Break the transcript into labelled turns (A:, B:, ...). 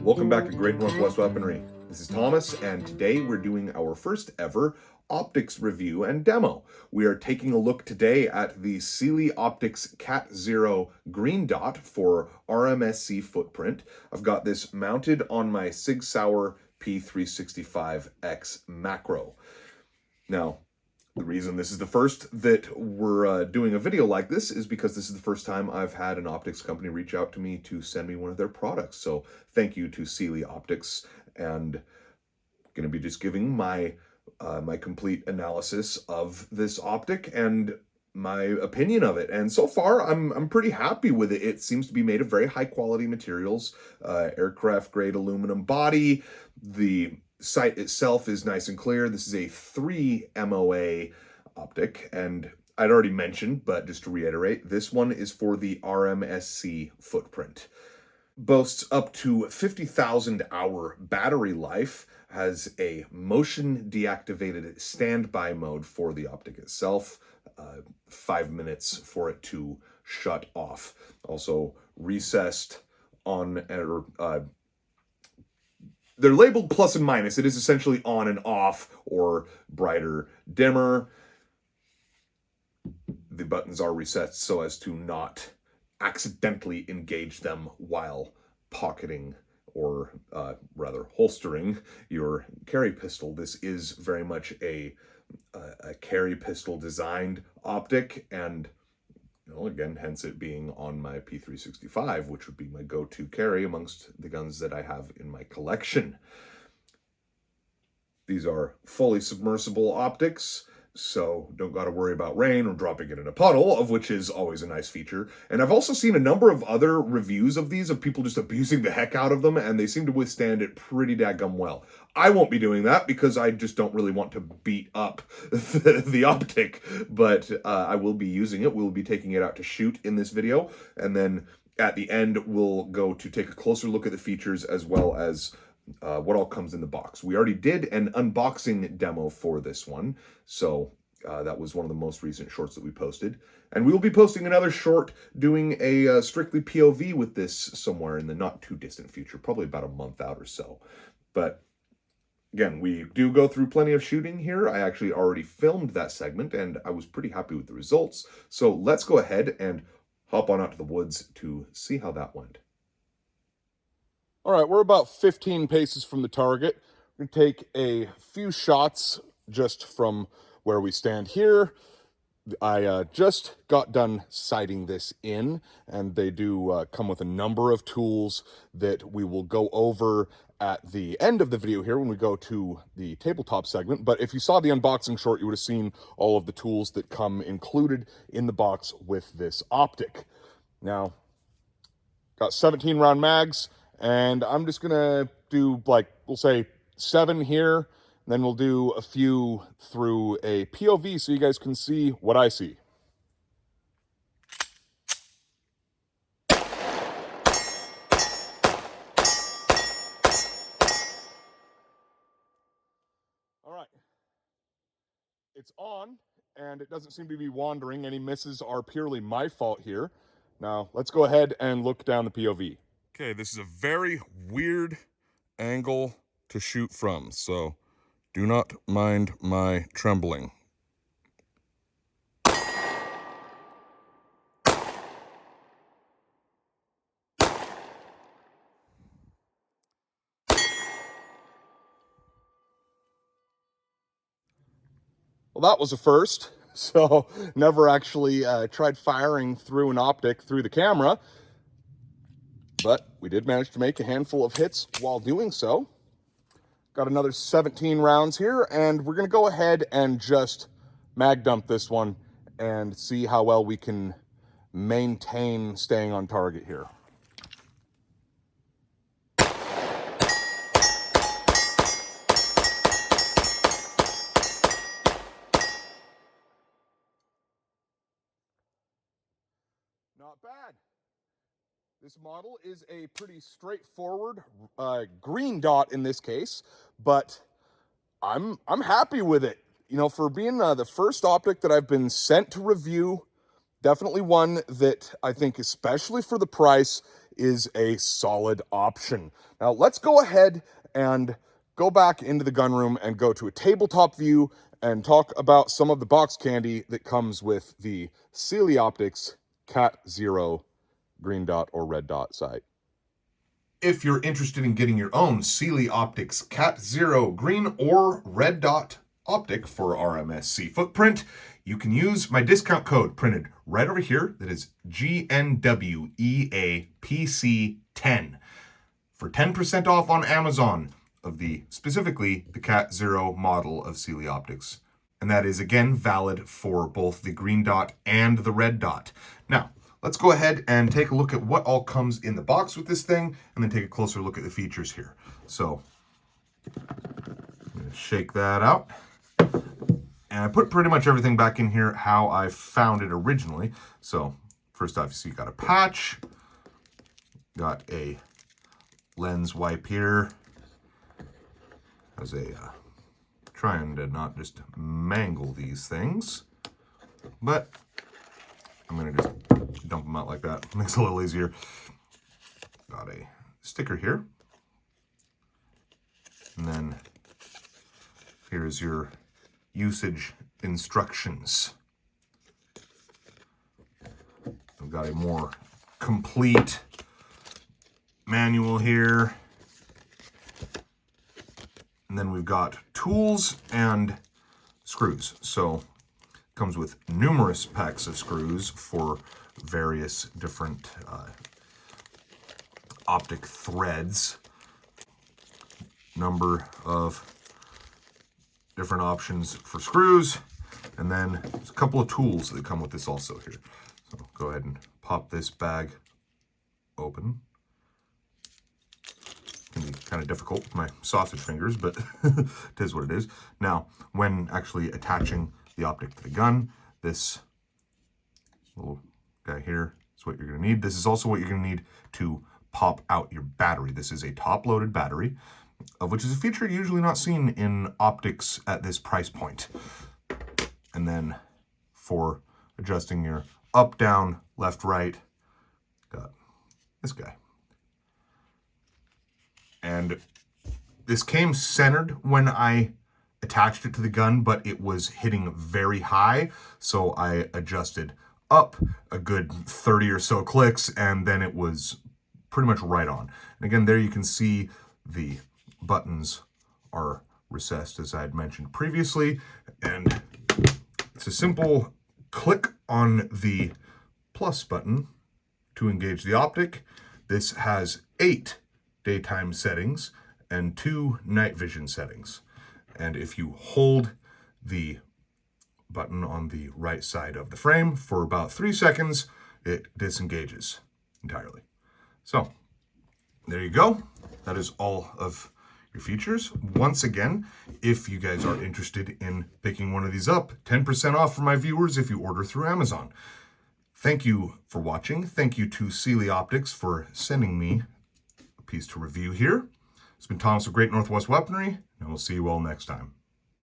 A: Welcome back to Great Northwest Weaponry. This is Thomas, and today we're doing our first ever optics review and demo. We are taking a look today at the Cyelee Optics CAT0 green dot for RMSc footprint. I've got this mounted on my Sig Sauer P365X macro. Now, the reason this is the first that we're doing a video like this is because this is the first time I've had an optics company reach out to me to send me one of their products. So thank you to Cyelee Optics, and I'm going to be just giving my my complete analysis of this optic and my opinion of it. And so far, I'm pretty happy with it. It seems to be made of very high quality materials, aircraft grade aluminum body. The sight itself is nice and clear. This is a 3 MOA optic, and I'd already mentioned, but just to reiterate, this one is for the RMSc footprint. Boasts up to 50,000 hour battery life, has a motion deactivated standby mode for the optic itself, 5 minutes for it to shut off. Also recessed on, they're labeled plus and minus. It is essentially on and off, or brighter, dimmer. The buttons are reset so as to not accidentally engage them while pocketing or rather holstering your carry pistol. This is very much a carry pistol designed optic, and again, hence it being on my P365, which would be my go-to carry amongst the guns that I have in my collection. These are fully submersible optics, so don't got to worry about rain or dropping it in a puddle, of which is always a nice feature. And I've also seen a number of other reviews of these, of people just abusing the heck out of them, and they seem to withstand it pretty daggum well. I won't be doing that because I just don't really want to beat up the optic, but I will be using it. We'll be taking it out to shoot in this video, and then at the end, we'll go to take a closer look at the features as well as what all comes in the box. We already did an unboxing demo for this one, so that was one of the most recent shorts that we posted. And we will be posting another short doing a strictly POV with this somewhere in the not too distant future, probably about a month out or so. But again, we do go through plenty of shooting here. I actually already filmed that segment, and I was pretty happy with the results. So let's go ahead and hop on out to the woods to see how that went. All right, we're about 15 paces from the target. We're going to take a few shots just from where we stand here. I just got done sighting this in, and they do come with a number of tools that we will go over at the end of the video here when we go to the tabletop segment. But if you saw the unboxing short, you would have seen all of the tools that come included in the box with this optic. Now, got 17 round mags, and I'm just gonna do, like, we'll say 7 here, and then we'll do a few through a POV so you guys can see what I see. All right, it's on, and it doesn't seem to be wandering. Any misses are purely my fault here. Now, let's go ahead and look down the POV. Okay, this is a very weird angle to shoot from, so do not mind my trembling. Well, that was a first. So never actually tried firing through an optic through the camera, but we did manage to make a handful of hits while doing so. Got another 17 rounds here, and we're going to go ahead and just mag dump this one and see how well we can maintain staying on target here. Not bad. This model is a pretty straightforward green dot in this case, but I'm happy with it. For being the first optic that I've been sent to review definitely one that I think, especially for the price, is a solid option. Now let's go ahead and go back into the gun room and go to a tabletop view and talk about some of the box candy that comes with the Cyelee Optics CAT0 green dot or red dot sight. If you're interested in getting your own Cyelee Optics CAT0 green or red dot optic for RMSc footprint, you can use my discount code printed right over here. That is GNWEAPC10 for 10% off on Amazon of specifically the CAT0 model of Cyelee Optics. And that is again valid for both the green dot and the red dot. Now, let's go ahead and take a look at what all comes in the box with this thing, and then take a closer look at the features here. So, I'm going to shake that out. And I put pretty much everything back in here how I found it originally. So, first off, you see you got a patch, got a lens wipe here, as a trying to not just mangle these things, but I'm going to just dump them out like that. Makes it a little easier. Got a sticker here. And then here's your usage instructions. We've got a more complete manual here. And then we've got tools and screws. So comes with numerous packs of screws for various different optic threads, number of different options for screws, and then there's a couple of tools that come with this also here. So go ahead and pop this bag open. Can be kind of difficult with my sausage fingers, but it is what it is. Now, when actually attaching the optic to the gun, this little guy here is what you're going to need. This is also what you're going to need to pop out your battery. This is a top-loaded battery, which is a feature usually not seen in optics at this price point. And then for adjusting your up, down, left, right, got this guy. And this came centered when I attached it to the gun, but it was hitting very high, so I adjusted up a good 30 or so clicks, and then it was pretty much right on. And again, there you can see the buttons are recessed, as I had mentioned previously, and it's a simple click on the plus button to engage the optic. This has 8 daytime settings and 2 night vision settings. And if you hold the button on the right side of the frame for about 3 seconds, it disengages entirely. So there you go. That is all of your features. Once again, if you guys are interested in picking one of these up, 10% off for my viewers if you order through Amazon. Thank you for watching. Thank you to Cyelee Optics for sending me a piece to review here. It's been Thomas of Great Northwest Weaponry, and we'll see you all next time.